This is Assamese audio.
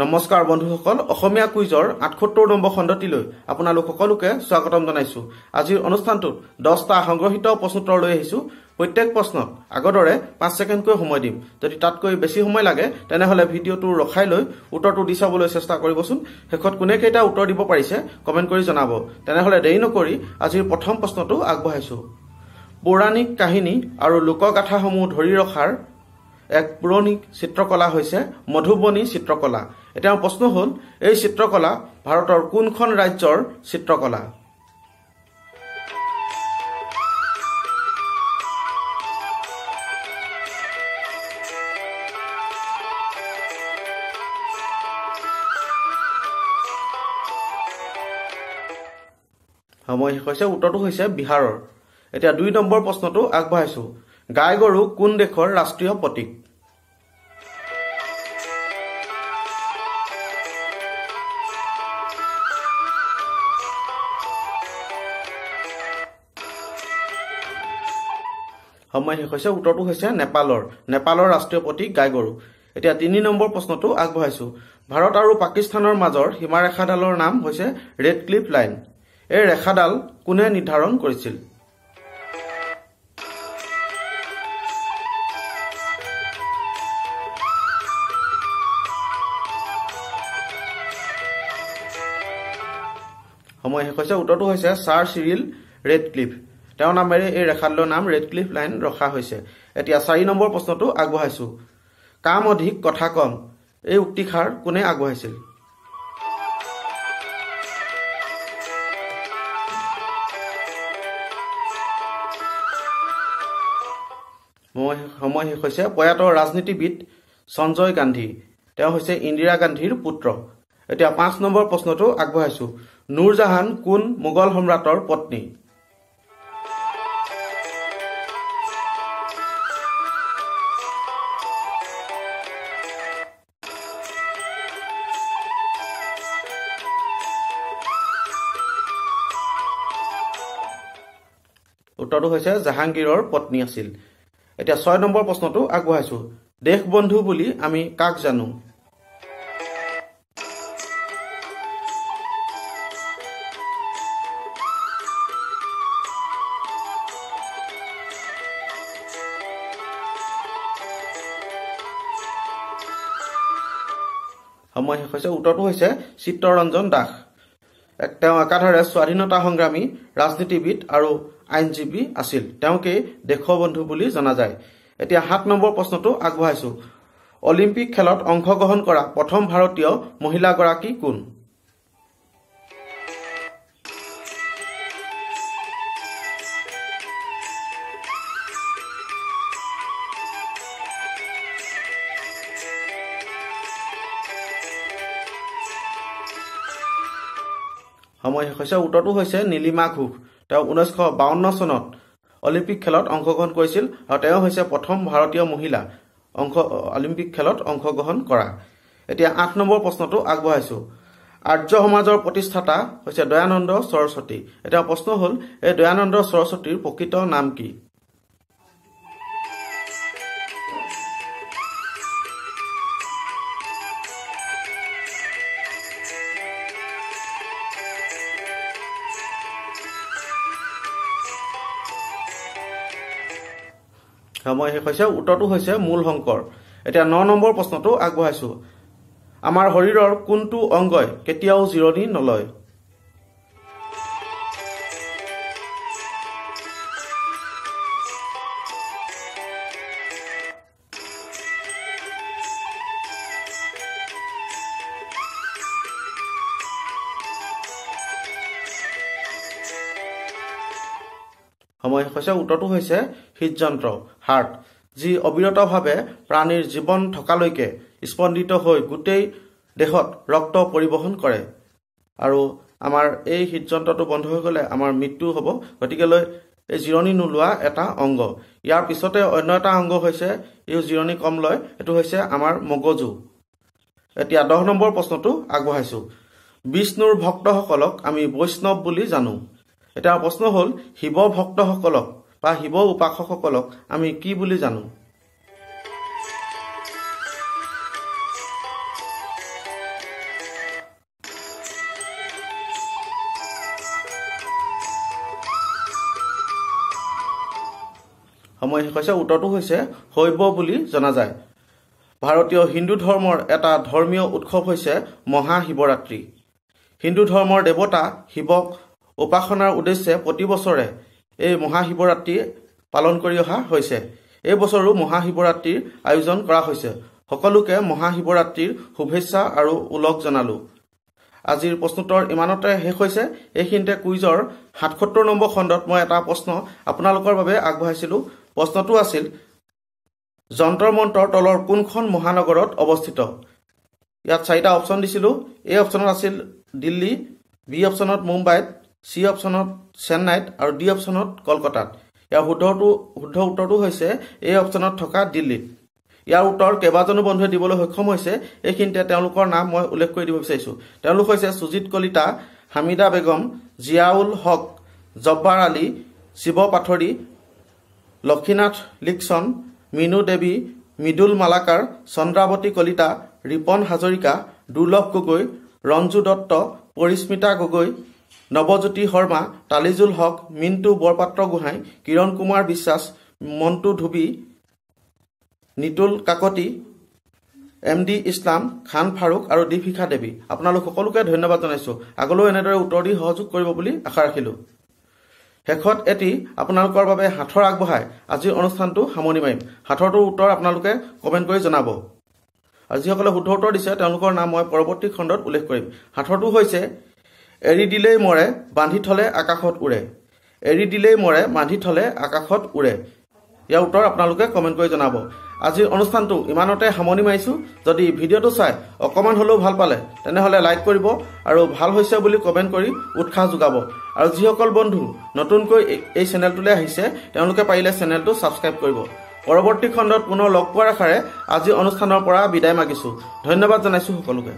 নমস্কাৰ বন্ধুসকল, অসমীয়া কুইজৰ ৭৮ নম্বৰ খণ্ডটিলৈ আপোনালোক সকলোকে স্বাগতম জনাইছো। আজিৰ অনুষ্ঠানটোত 10টা সংগ্ৰহিত প্ৰশ্নোত্তৰ লৈ আহিছো। প্ৰত্যেক প্ৰশ্নত আগদৰে 5 ছেকেণ্ডকৈ সময় দিম। যদি তাতকৈ বেছি সময় লাগে তেনেহলে ভিডিঅ'টো ৰখাই লৈ উত্তৰটো দি চাবলৈ চেষ্টা কৰিবচোন। শেষত কোনে কেইটা উত্তৰ দিব পাৰিছে কমেণ্ট কৰি জনাব। তেনেহলে দেৰি নকৰি আজিৰ প্ৰথম প্ৰশ্নটো আগবঢ়াইছো। পৌৰাণিক কাহিনী আৰু লোকগাথাসমূহ ধৰি ৰখাৰ এক পুৰণি চিত্ৰকলা হৈছে মধুবনী চিত্ৰকলা। এতিয়া প্ৰশ্ন হ'ল, এই চিত্ৰকলা ভাৰতৰ কোনখন ৰাজ্যৰ চিত্ৰকলা? সময় শেষ হৈছে, উত্তৰটো হৈছে বিহাৰৰ। এতিয়া 2 নম্বৰ প্ৰশ্নটো আগবঢ়াইছো। গাই গৰু কোন দেশৰ ৰাষ্ট্ৰীয় প্ৰতীক? সময় শেষ হৈছে, উত্তৰটো হৈছে নেপালৰ। নেপালৰ ৰাষ্ট্ৰীয় প্ৰতীক গাই গৰু। এতিয়া 3 নম্বৰ প্ৰশ্নটো আগবঢ়াইছো। ভাৰত আৰু পাকিস্তানৰ মাজৰ সীমাৰেখাডালৰ নাম হৈছে ৰেড ক্লিফ লাইন। এই ৰেখাডাল কোনে নিৰ্ধাৰণ কৰিছিল? সময় শেষ হৈছে, উত্তৰটো হৈছে ছাৰ চিৰিল ৰেডক্লিফ। তেওঁৰ নামেৰে এই ৰেখাডালৰ নাম ৰেড ক্লিফ লাইন ৰখা হৈছে। এতিয়া 4 নম্বৰ প্ৰশ্নটো আগবঢ়াইছো। কাম অধিক কথা কম, এই উক্তিষাৰ কোনে আগবঢ়াইছিল? সময় শেষ হৈছে, প্ৰয়াত ৰাজনীতিবিদ সঞ্জয় গান্ধী। তেওঁ হৈছে ইন্দিৰা গান্ধীৰ পুত্ৰ। এতিয়া 5 নম্বৰ প্ৰশ্নটো আগবঢ়াইছো। নুৰজাহান কোন মোগল সম্ৰাটৰ পত্নী? উত্তৰটো হৈছে জাহাংগীৰৰ পত্নী আছিল। এতিয়া 6 নম্বৰ প্ৰশ্নটো আগবঢ়াইছো। দেশবন্ধু বুলি আমি কাক জানো? সময় শেষ হৈছে, উত্তৰটো হৈছে চিত্তৰঞ্জন দাস। তেওঁ একাধাৰে স্বাধীনতা সংগ্ৰামী, ৰাজনীতিবিদ আৰু আইনজীৱী আছিল। তেওঁকেই দেশবন্ধু বুলি জনা যায়। এতিয়া 7 নম্বৰ প্ৰশ্নটো আগবঢ়াইছো। অলিম্পিক খেলত অংশগ্ৰহণ কৰা প্ৰথম ভাৰতীয় মহিলাগৰাকী কোন? সময় শেষ হৈছে, উত্তৰটো হৈছে নীলিমা ঘোষ। তেওঁ 1952 চনত অলিম্পিক খেলত অংশগ্ৰহণ কৰিছিল আৰু তেওঁ হৈছে প্ৰথম ভাৰতীয় মহিলা অলিম্পিক খেলত অংশগ্ৰহণ কৰা। এতিয়া 8 নম্বৰ প্ৰশ্নটো আগবঢ়াইছো। আৰ্য সমাজৰ প্ৰতিষ্ঠাতা হৈছে দয়ানন্দ সৰস্বতী। এতিয়া প্ৰশ্ন হ'ল, এই দয়ানন্দ সৰস্বতীৰ প্ৰকৃত নাম কি? সময় শেষ হৈছে, উত্তৰটো হৈছে মূল শংকৰ। এতিয়া 9 নম্বৰ প্ৰশ্নটো আগবঢ়াইছো। আমাৰ শৰীৰৰ কোনটো অংগই কেতিয়াও জিৰণি নলয়? সময় শেষ হৈছে, উত্তৰটো হৈছে হৃদযন্ত্ৰ, হাৰ্ট, যি অবিৰতভাৱে প্ৰাণীৰ জীৱন থকালৈকে স্পন্দিত হৈ গোটেই দেহত ৰক্ত পৰিবহণ কৰে। আৰু আমাৰ এই হৃদযন্ত্ৰটো বন্ধ হৈ গ'লে আমাৰ মৃত্যু হ'ব। গতিকেলৈ এই জিৰণি নোলোৱা এটা অংগ। ইয়াৰ পিছতে অন্য এটা অংগ হৈছে এই জিৰণি কম লয়, এইটো হৈছে আমাৰ মগজু। এতিয়া 10 নম্বৰ প্ৰশ্নটো আগবঢ়াইছো। বিষ্ণুৰ ভক্তসকলক আমি বৈষ্ণৱ বুলি জানো। এতিয়া প্ৰশ্ন হ'ল, শিৱ ভক্তসকলক বা শিৱ উপাসকসকলক আমি কি বুলি জানো? সময় শেষ হৈছে উত্তৰটো হৈছে শৈৱ বুলি জনা যায় ভাৰতীয় হিন্দু ধৰ্মৰ এটা ধৰ্মীয় উৎসৱ হৈছে মহাশিৱৰাত্ৰি হিন্দু ধৰ্মৰ দেৱতা শিৱক উপাসনাৰ উদ্দেশ্যে প্ৰতি বছৰে এই মহাশিৱৰাত্ৰি পালন কৰি অহা হৈছে এই বছৰো মহাশিৱৰাত্ৰিৰ আয়োজন কৰা হৈছে সকলোকে মহাশিৱৰাত্ৰিৰ শুভেচ্ছা আৰু উলগ জনালো আজিৰ প্ৰশ্নোত্তৰ ইমানতে শেষ হৈছে এইখিনিতে কুইজৰ ৭৭ নম্বৰ খণ্ডত মই এটা প্ৰশ্ন আপোনালোকৰ বাবে আগবঢ়াইছিলো প্ৰশ্নটো আছিল যন্তৰ মন্তৰ তলৰ কোনখন মহানগৰত অৱস্থিত ইয়াত 4টা অপচন দিছিলো এ অপচনত আছিল দিল্লী বি অপচনত মুম্বাইত সি অপচনত চেন্নাইত আৰু ডি অপচনত কলকাতাত ইয়াৰ শুদ্ধ উত্তৰটো হৈছে এ অপচনত থকা দিল্লীত ইয়াৰ উত্তৰ কেইবাজনো বন্ধুৱে দিবলৈ সক্ষম হৈছে এইখিনিতে তেওঁলোকৰ নাম মই উল্লেখ কৰি দিব বিচাৰিছো তেওঁলোক হৈছে সুজিত কলিতা হামিদা বেগম জিয়াউল হক জব্বাৰ আলী শিৱ পাথৰী লক্ষীনাথ লিকচন মিনু দেৱী মৃদুল মালাকাৰ চন্দ্ৰাৱতী কলিতা ৰিপন হাজৰিকা দুৰ্লভ গগৈ ৰঞ্জু দত্ত পৰিস্মিতা গগৈ নৱজ্যোতি শৰ্মা তালিজুল হক মিণ্টু বৰপাত্ৰ গোহাঁই কিৰণ কুমাৰ বিশ্বাস মণ্টু ধুবি নিতুল কাকতি এম ডি ইছলাম খান ফাৰুক আৰু দীপিকা দেৱী আপোনালোক সকলোকে ধন্যবাদ জনাইছো আগলৈ এনেদৰে উত্তৰ দি সহযোগ কৰিব বুলি আশা ৰাখিলো শেষত এটি আপোনালোকৰ বাবে হাতৰ আগবঢ়াই আজিৰ অনুষ্ঠানটো সামৰণি মাৰিম হাতৰটোৰ উত্তৰ আপোনালোকে কমেণ্ট কৰি জনাব আৰু যিসকলে শুদ্ধ উত্তৰ দিছে তেওঁলোকৰ নাম মই পৰৱৰ্তী খণ্ডত উল্লেখ কৰিম হাতৰটো হৈছে এৰি দিলেই মৰে বান্ধি থলে আকাশত উৰে এৰি দিলেই মৰে বান্ধি থলে আকাশত উৰে ইয়াৰ উত্তৰ আপোনালোকে কমেণ্ট কৰি জনাব আজিৰ অনুষ্ঠানটো ইমানতে সামৰণি মাৰিছো যদি ভিডিঅ'টো চাই অকমান হলেও ভাল পালে তেনেহলে লাইক কৰিব আৰু ভাল হৈছে বুলি কমেণ্ট কৰি উৎসাহ যোগাব আৰু যিসকল বন্ধু নতুনকৈ এই চেনেলটোলৈ আহিছে তেওঁলোকে পাৰিলে চেনেলটো সাবস্ক্ৰাইব কৰিব পৰৱৰ্তী খণ্ডত পুনৰ লগ পোৱাৰ আশাৰে আজি অনুষ্ঠানৰ পৰা বিদায় মাগিছো ধন্যবাদ জনাইছো সকলোকে